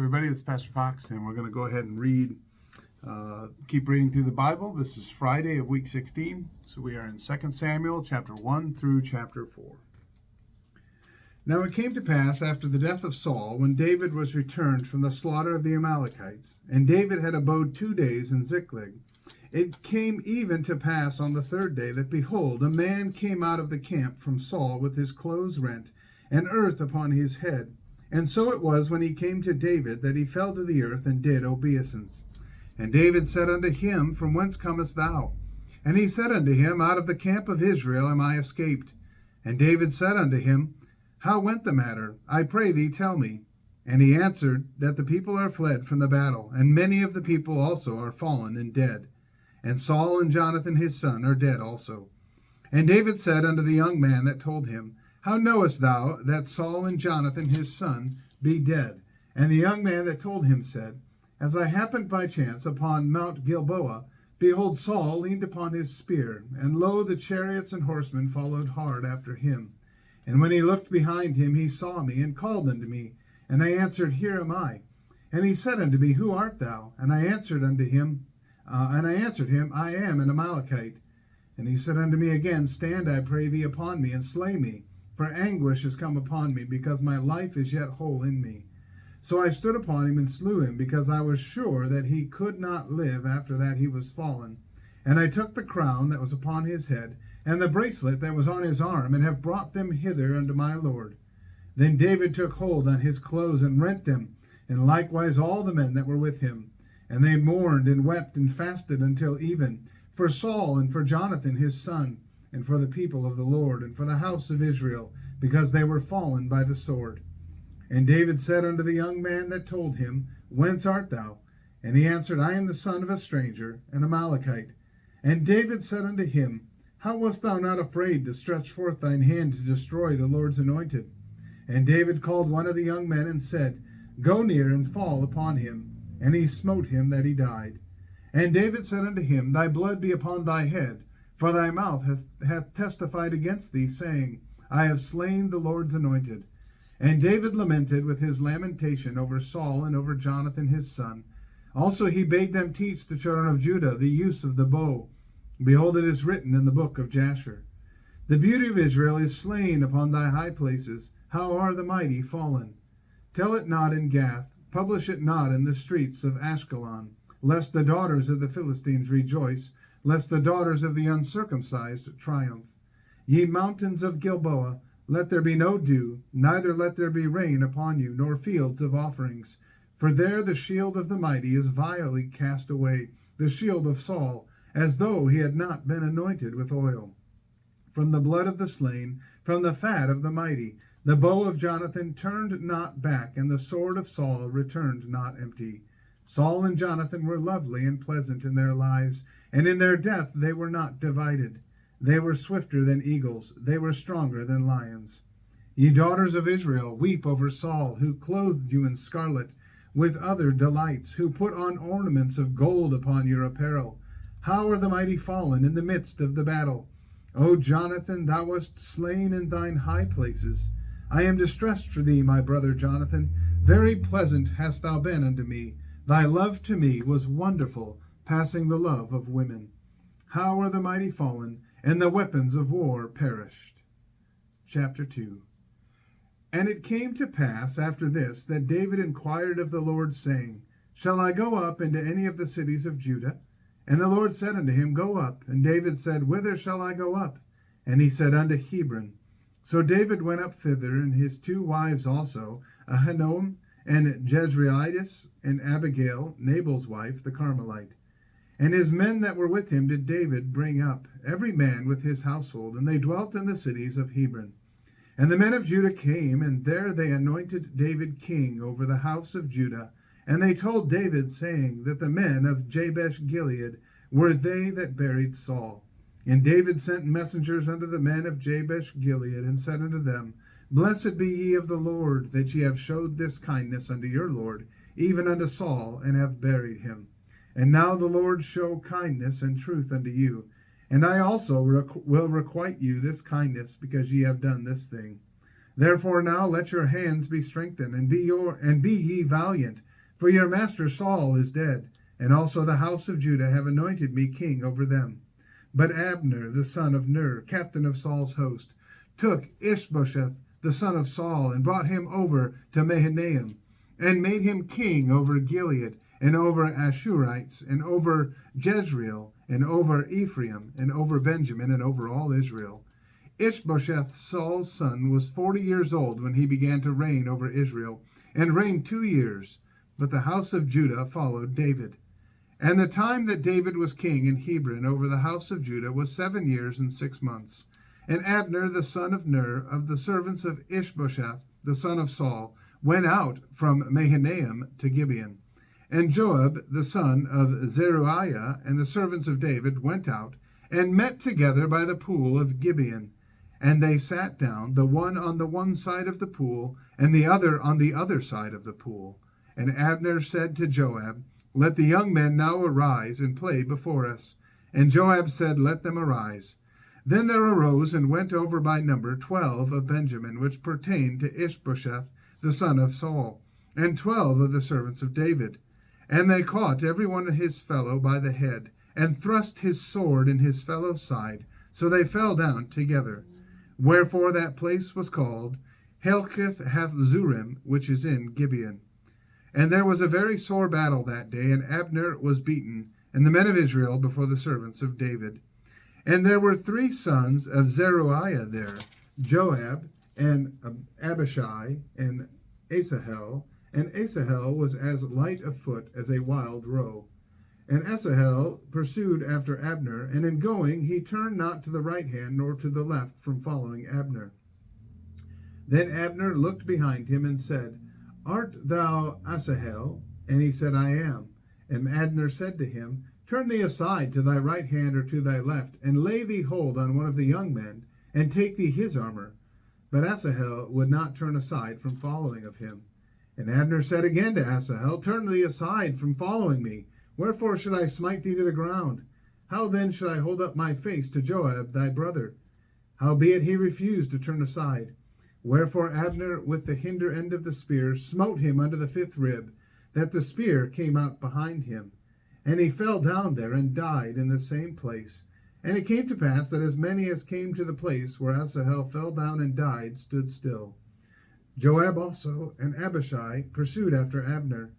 Everybody, it's Pastor Fox, and we're going to go ahead and keep reading through the Bible. This is Friday of week 16, so we are in 2 Samuel chapter 1 through chapter 4. Now it came to pass after the death of Saul, when David was returned from the slaughter of the Amalekites, and David had abode 2 days in Ziklag. It came even to pass on the third day that, behold, a man came out of the camp from Saul with his clothes rent, and earth upon his head. And so it was, when he came to David, that he fell to the earth and did obeisance. And David said unto him, From whence comest thou? And he said unto him, Out of the camp of Israel am I escaped. And David said unto him, How went the matter? I pray thee, tell me. And he answered, That the people are fled from the battle, and many of the people also are fallen and dead. And Saul and Jonathan his son are dead also. And David said unto the young man that told him, How knowest thou that Saul and Jonathan his son be dead? And the young man that told him said, As I happened by chance upon Mount Gilboa, behold, Saul leaned upon his spear, and lo, the chariots and horsemen followed hard after him. And when he looked behind him, he saw me, and called unto me. And I answered, Here am I. And he said unto me, Who art thou? And I answered him, I am an Amalekite. And he said unto me again, Stand, I pray thee, upon me, and slay me. For anguish is come upon me, because my life is yet whole in me. So I stood upon him and slew him, because I was sure that he could not live after that he was fallen. And I took the crown that was upon his head, and the bracelet that was on his arm, and have brought them hither unto my Lord. Then David took hold on his clothes, and rent them, and likewise all the men that were with him. And they mourned and wept and fasted until even, for Saul and for Jonathan his son, and for the people of the Lord, and for the house of Israel, because they were fallen by the sword. And David said unto the young man that told him, Whence art thou? And he answered, I am the son of a stranger, an Amalekite. And David said unto him, How wast thou not afraid to stretch forth thine hand to destroy the Lord's anointed? And David called one of the young men, and said, Go near and fall upon him. And he smote him that he died. And David said unto him, Thy blood be upon thy head, for thy mouth hath testified against thee, saying, I have slain the Lord's anointed. And David lamented with his lamentation over Saul and over Jonathan his son. Also he bade them teach the children of Judah the use of the bow. Behold, it is written in the book of Jasher, The beauty of Israel is slain upon thy high places. How are the mighty fallen? Tell it not in Gath, publish it not in the streets of Ashkelon, lest the daughters of the Philistines rejoice, lest the daughters of the uncircumcised triumph. Ye mountains of Gilboa, let there be no dew, neither let there be rain upon you, nor fields of offerings. For there the shield of the mighty is vilely cast away, the shield of Saul, as though he had not been anointed with oil. From the blood of the slain, from the fat of the mighty, the bow of Jonathan turned not back, and the sword of Saul returned not empty. Saul and Jonathan were lovely and pleasant in their lives, and in their death they were not divided. They were swifter than eagles, they were stronger than lions. Ye daughters of Israel, weep over Saul, who clothed you in scarlet, with other delights, who put on ornaments of gold upon your apparel. How are the mighty fallen in the midst of the battle? O Jonathan, thou wast slain in thine high places. I am distressed for thee, my brother Jonathan. Very pleasant hast thou been unto me. Thy love to me was wonderful, passing the love of women. How are the mighty fallen, and the weapons of war perished. Chapter 2. And it came to pass after this, that David inquired of the Lord, saying, Shall I go up into any of the cities of Judah? And the Lord said unto him, Go up. And David said, Whither shall I go up? And he said, Unto Hebron. So David went up thither, and his 2 wives also, Ahinoam and Jezreelitis, and Abigail, Nabal's wife, the Carmelite. And his men that were with him did David bring up, every man with his household, and they dwelt in the cities of Hebron. And the men of Judah came, and there they anointed David king over the house of Judah. And they told David, saying, that the men of Jabesh Gilead were they that buried Saul. And David sent messengers unto the men of Jabesh Gilead, and said unto them, Blessed be ye of the Lord, that ye have showed this kindness unto your Lord, even unto Saul, and have buried him. And now the Lord show kindness and truth unto you. And I also will requite you this kindness, because ye have done this thing. Therefore now let your hands be strengthened, and be ye valiant, For your master Saul is dead, and also the house of Judah have anointed me king over them. But Abner, the son of Ner, captain of Saul's host, took Ishbosheth, the son of Saul, and brought him over to Mahanaim, and made him king over Gilead, and over Ashurites, and over Jezreel, and over Ephraim, and over Benjamin, and over all Israel. Ishbosheth, Saul's son, was 40 years old when he began to reign over Israel, and reigned 2 years. But the house of Judah followed David. And the time that David was king in Hebron over the house of Judah was 7 years and 6 months. And Abner, the son of Ner, of the servants of Ishbosheth, the son of Saul, went out from Mahanaim to Gibeon. And Joab, the son of Zeruiah, and the servants of David went out, and met together by the pool of Gibeon. And they sat down, the one on the one side of the pool, and the other on the other side of the pool. And Abner said to Joab, Let the young men now arise and play before us. And Joab said, Let them arise. Then there arose and went over by number 12 of Benjamin, which pertained to Ishbosheth, the son of Saul, and 12 of the servants of David. And they caught every one his fellow by the head, and thrust his sword in his fellow's side, so they fell down together. Wherefore that place was called Helkath-hath-zurim, which is in Gibeon. And there was a very sore battle that day, and Abner was beaten, and the men of Israel before the servants of David. And there were 3 sons of Zeruiah there, Joab, and Abishai, and Asahel. And Asahel was as light of foot as a wild roe. And Asahel pursued after Abner, and in going he turned not to the right hand nor to the left from following Abner. Then Abner looked behind him and said, Art thou Asahel? And he said, I am. And Abner said to him, Turn thee aside to thy right hand or to thy left, and lay thee hold on one of the young men, and take thee his armor. But Asahel would not turn aside from following of him. And Abner said again to Asahel, Turn thee aside from following me. Wherefore should I smite thee to the ground? How then should I hold up my face to Joab thy brother? Howbeit he refused to turn aside. Wherefore Abner with the hinder end of the spear smote him under the 5th rib, that the spear came out behind him. And he fell down there and died in the same place. And it came to pass that as many as came to the place where Asahel fell down and died stood still. Joab also and Abishai pursued after Abner.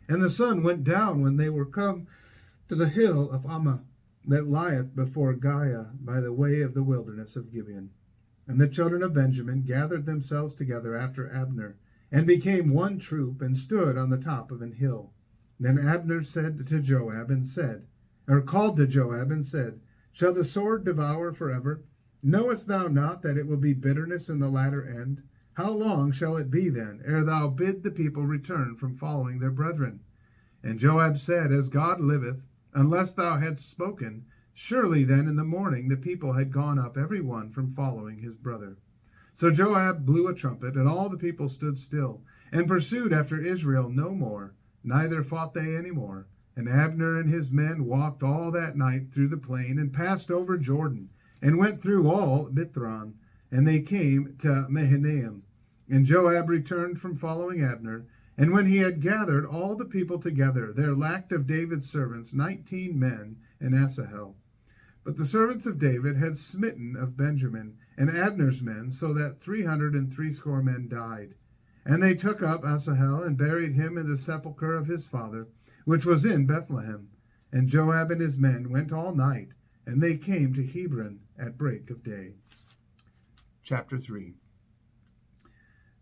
And the sun went down when they were come to the hill of Ammah, that lieth before Giah by the way of the wilderness of Gibeon. And the children of Benjamin gathered themselves together after Abner, and became one troop, and stood on the top of an hill. Then Abner said to Joab, called to Joab, and said, Shall the sword devour forever? Knowest thou not that it will be bitterness in the latter end? How long shall it be then, ere thou bid the people return from following their brethren? And Joab said, As God liveth, unless thou hadst spoken, surely then in the morning the people had gone up every one from following his brother. So Joab blew a trumpet, and all the people stood still, and pursued after Israel no more, neither fought they any more. And Abner and his men walked all that night through the plain, and passed over Jordan, and went through all Bithron, and they came to Mahanaim. And Joab returned from following Abner, and when he had gathered all the people together, there lacked of David's servants 19 men and Asahel. But the servants of David had smitten of Benjamin and Abner's men, so that 360 men died. And they took up Asahel and buried him in the sepulchre of his father, which was in Bethlehem. And Joab and his men went all night, and they came to Hebron at break of day. Chapter 3.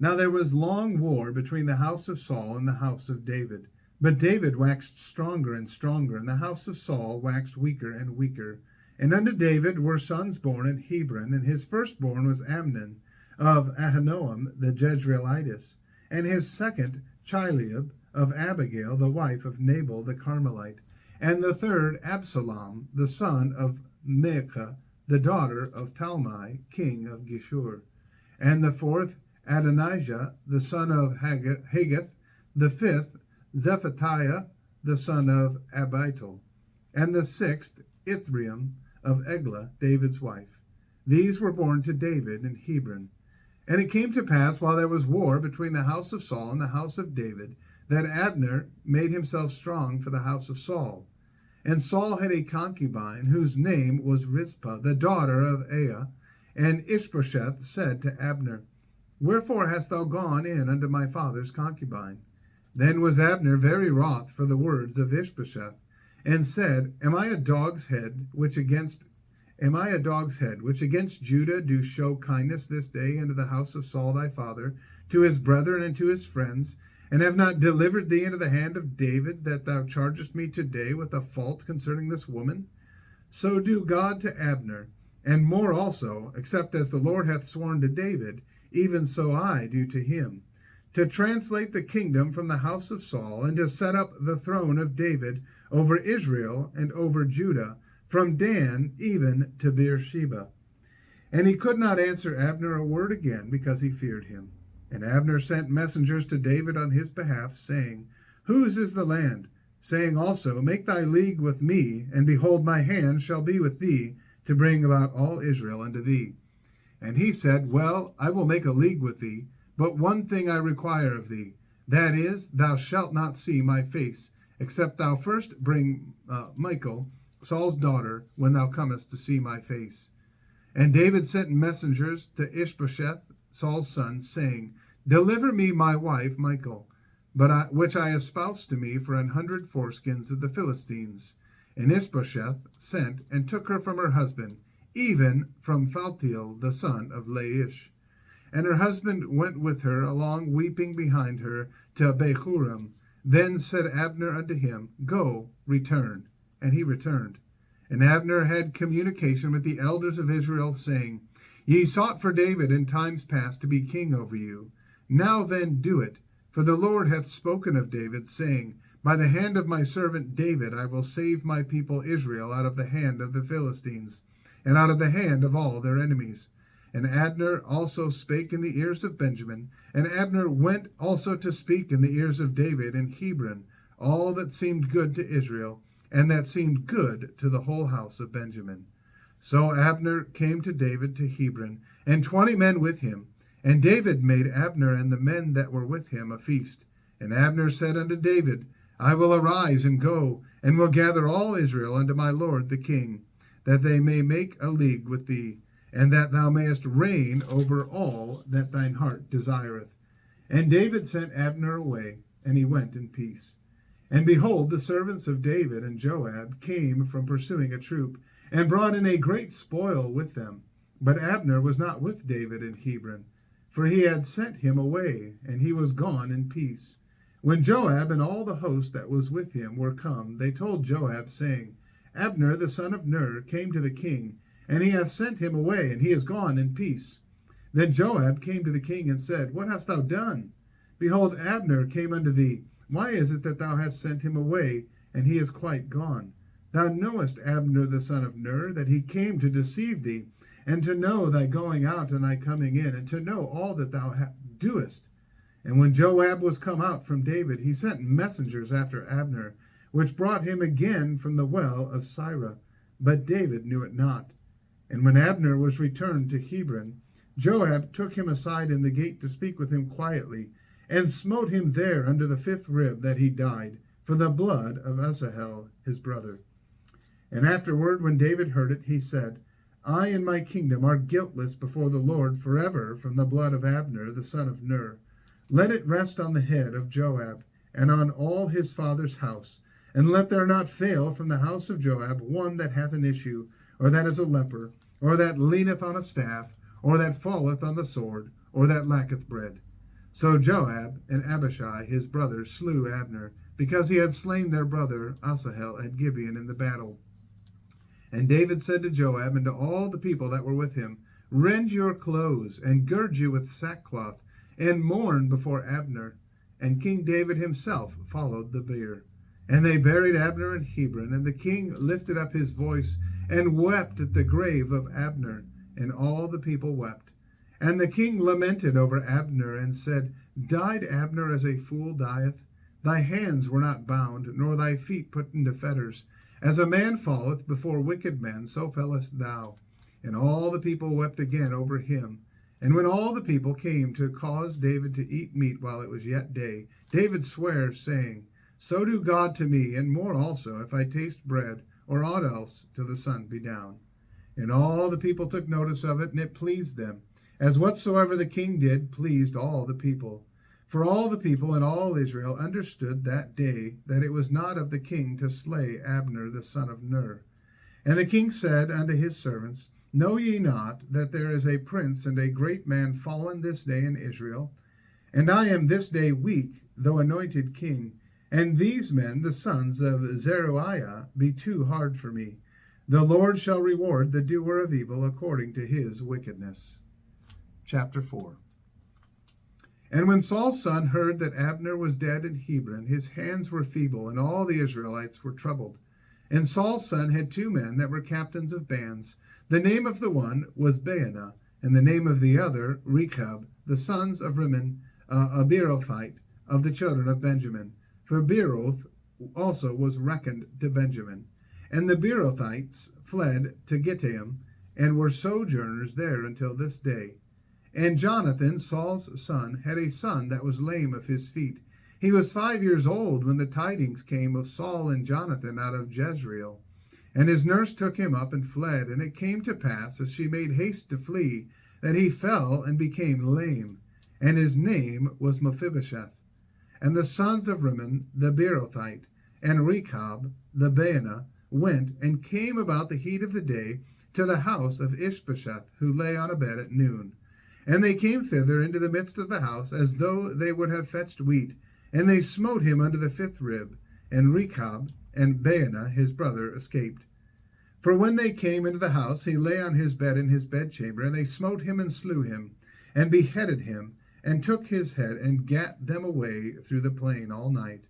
Now there was long war between the house of Saul and the house of David. But David waxed stronger and stronger, and the house of Saul waxed weaker and weaker. And unto David were sons born at Hebron, and his firstborn was Amnon of Ahinoam the Jezreelitess, and his second Chileab of Abigail, the wife of Nabal the Carmelite, and the third Absalom, the son of Maacah, the daughter of Talmai, king of Geshur, and the fourth Adonijah, the son of Haggith, the fifth Zephatiah, the son of Abital, and the sixth Ithream of Eglah, David's wife. These were born to David in Hebron. And it came to pass, while there was war between the house of Saul and the house of David, that Abner made himself strong for the house of Saul. And Saul had a concubine whose name was Rizpah, the daughter of Aiah. And Ishbosheth said to Abner, Wherefore hast thou gone in unto my father's concubine? Then was Abner very wroth for the words of Ishbosheth, and said, Am I a dog's head which against Judah do show kindness this day unto the house of Saul thy father, to his brethren and to his friends, and have not delivered thee into the hand of David, that thou chargest me today with a fault concerning this woman? So do God to Abner, and more also, except as the Lord hath sworn to David, even so I do to him, to translate the kingdom from the house of Saul, and to set up the throne of David over Israel and over Judah, from Dan even to Beersheba. And he could not answer Abner a word again, because he feared him. And Abner sent messengers to David on his behalf, saying, Whose is the land? Saying also, Make thy league with me, and behold, my hand shall be with thee, to bring about all Israel unto thee. And he said, Well, I will make a league with thee, but one thing I require of thee, that is, thou shalt not see my face, except thou first bring Michal, Saul's daughter, when thou comest to see my face. And David sent messengers to Ishbosheth, Saul's son, saying, Deliver me my wife Michal, which I espoused to me for 100 foreskins of the Philistines. And Ishbosheth sent and took her from her husband, even from Phaltiel the son of Laish. And her husband went with her along, weeping behind her, to Behurim. Then said Abner unto him, Go, return. And he returned. And Abner had communication with the elders of Israel, saying, Ye sought for David in times past to be king over you. Now then do it, for the Lord hath spoken of David, saying, By the hand of my servant David I will save my people Israel out of the hand of the Philistines, and out of the hand of all their enemies. And Abner also spake in the ears of Benjamin, and Abner went also to speak in the ears of David in Hebron, all that seemed good to Israel, and that seemed good to the whole house of Benjamin. So Abner came to David to Hebron, and 20 men with him. And David made Abner and the men that were with him a feast. And Abner said unto David, I will arise and go, and will gather all Israel unto my lord the king, that they may make a league with thee, and that thou mayest reign over all that thine heart desireth. And David sent Abner away, and he went in peace. And behold, the servants of David and Joab came from pursuing a troop, and brought in a great spoil with them. But Abner was not with David in Hebron, for he had sent him away, and he was gone in peace. When Joab and all the host that was with him were come, they told Joab, saying, Abner the son of Ner came to the king, and he hath sent him away, and he is gone in peace. Then Joab came to the king and said, What hast thou done? Behold, Abner came unto thee. Why is it that thou hast sent him away, and he is quite gone? Thou knowest Abner the son of Ner, that he came to deceive thee, and to know thy going out and thy coming in, and to know all that thou doest. And when Joab was come out from David, he sent messengers after Abner, which brought him again from the well of Sirah. But David knew it not. And when Abner was returned to Hebron, Joab took him aside in the gate to speak with him quietly, and smote him there under the 5th rib, that he died, for the blood of Asahel his brother. And afterward, when David heard it, he said, I and my kingdom are guiltless before the Lord forever from the blood of Abner the son of Ner. Let it rest on the head of Joab, and on all his father's house, and let there not fail from the house of Joab one that hath an issue, or that is a leper, or that leaneth on a staff, or that falleth on the sword, or that lacketh bread. So Joab and Abishai his brother slew Abner, because he had slain their brother Asahel at Gibeon in the battle. And David said to Joab and to all the people that were with him, Rend your clothes, and gird you with sackcloth, and mourn before Abner. And King David himself followed the bier. And they buried Abner in Hebron, and the king lifted up his voice, and wept at the grave of Abner, and all the people wept. And the king lamented over Abner, and said, Died Abner as a fool dieth? Thy hands were not bound, nor thy feet put into fetters. As a man falleth before wicked men, so fellest thou. And all the people wept again over him. And when all the people came to cause David to eat meat while it was yet day, David sware, saying, So do God to me, and more also, if I taste bread, or aught else, till the sun be down. And all the people took notice of it, and it pleased them, as whatsoever the king did pleased all the people. For all the people and all Israel understood that day that it was not of the king to slay Abner the son of Ner. And the king said unto his servants, Know ye not that there is a prince and a great man fallen this day in Israel? And I am this day weak, though anointed king. And these men, the sons of Zeruiah, be too hard for me. The Lord shall reward the doer of evil according to his wickedness. Chapter 4. And when Saul's son heard that Abner was dead in Hebron, his hands were feeble, and all the Israelites were troubled. And Saul's son had 2 men that were captains of bands. The name of the one was Baanah, and the name of the other Rechab, the sons of Rimmon, a Beerothite, of the children of Benjamin. For Beeroth also was reckoned to Benjamin. And the Beerothites fled to Gittaim, and were sojourners there until this day. And Jonathan, Saul's son, had a son that was lame of his feet. He was 5 years old when the tidings came of Saul and Jonathan out of Jezreel. And his nurse took him up and fled. And it came to pass, as she made haste to flee, that he fell and became lame. And his name was Mephibosheth. And the sons of Rimmon the Beerothite, and Rechab the Baanah, went and came about the heat of the day to the house of Ishbosheth, who lay on a bed at noon. And they came thither into the midst of the house, as though they would have fetched wheat. And they smote him under the 5th rib. And Rechab and Baanah his brother escaped. For when they came into the house, he lay on his bed in his bedchamber, and they smote him and slew him, and beheaded him, and took his head, and gat them away through the plain all night.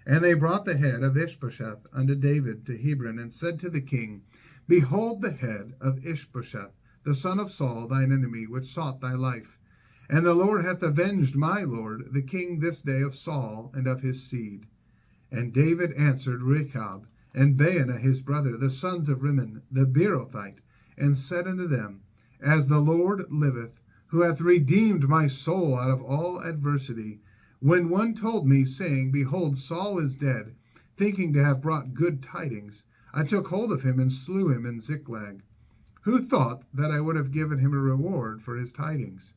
And they brought the head of Ishbosheth unto David to Hebron, and said to the king, Behold the head of Ishbosheth, the son of Saul, thine enemy, which sought thy life. And the Lord hath avenged my lord the king this day of Saul and of his seed. And David answered Rechab and Baanah his brother, the sons of Rimmon the Beerothite, and said unto them, As the Lord liveth, who hath redeemed my soul out of all adversity, when one told me, saying, Behold, Saul is dead, thinking to have brought good tidings, I took hold of him and slew him in Ziklag. Who thought that I would have given him a reward for his tidings?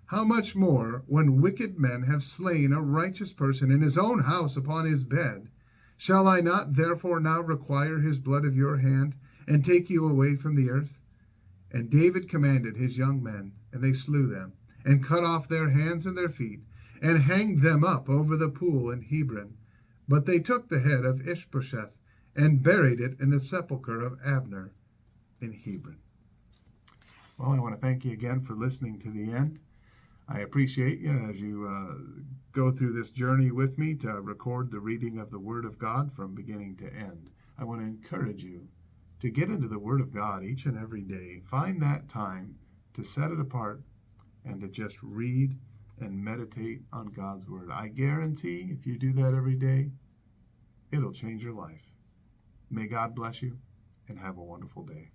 How much more, when wicked men have slain a righteous person in his own house upon his bed? Shall I not therefore now require his blood of your hand, and take you away from the earth? And David commanded his young men, and they slew them, and cut off their hands and their feet, and hanged them up over the pool in Hebron. But they took the head of Ishbosheth, and buried it in the sepulchre of Abner in Hebron. Well, I want to thank you again for listening to the end. I appreciate you as you go through this journey with me to record the reading of the Word of God from beginning to end. I want to encourage you to get into the Word of God each and every day. Find that time to set it apart and to just read and meditate on God's Word. I guarantee if you do that every day, it'll change your life. May God bless you and have a wonderful day.